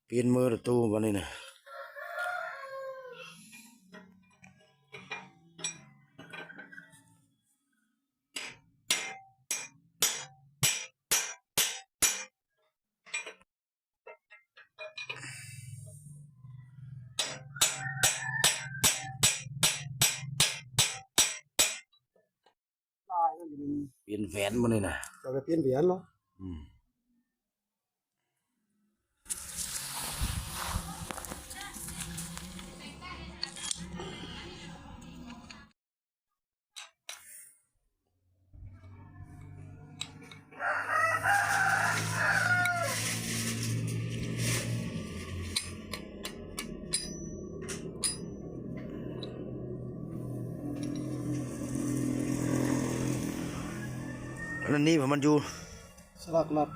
เปลี่ยนมือประตูวันนี้นะเปลี่ยนแหวนวันนี้นะเราไปเปลี่ยนเหรียญเหรอแล้วนี่มันอยู่สลักลัด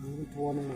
มือทัวร์นึง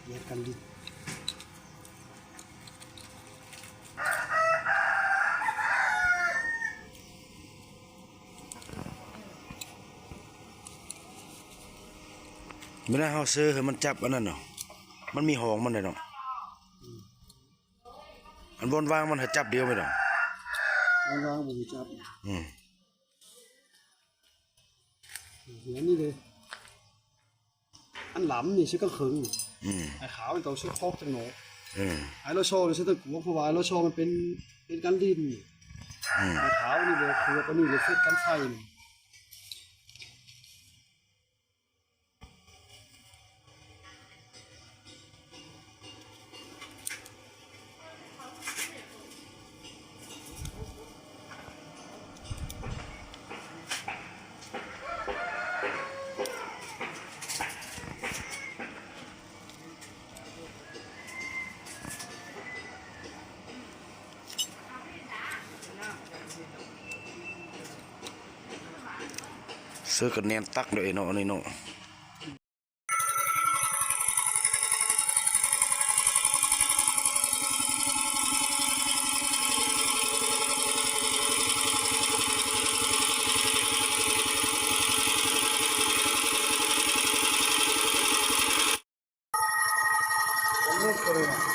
แยกกันดิไม่ได้เขาซื้อให้มันจับอันนั้นเนาะมันมีห้องมันเลยเนาะอันบนวางมันให้จับเดียวไม่ได้วางบุญจับเหรียญนี่เลยอันหลำนี่ชื่อก็ขึงไอ้ขาวเป็นตัวชื่อคอกจังหนไอ้โลโชนี่ชื่อตะกัวเพราะว่าไอ้โลโชมันเป็นการดินไอ้ขาวนี่เลยคือตัวนี้เลยเซ็ตกันไฟซื้อกันแนนตักเลยเนาะนี่เนาะเริ่มเลย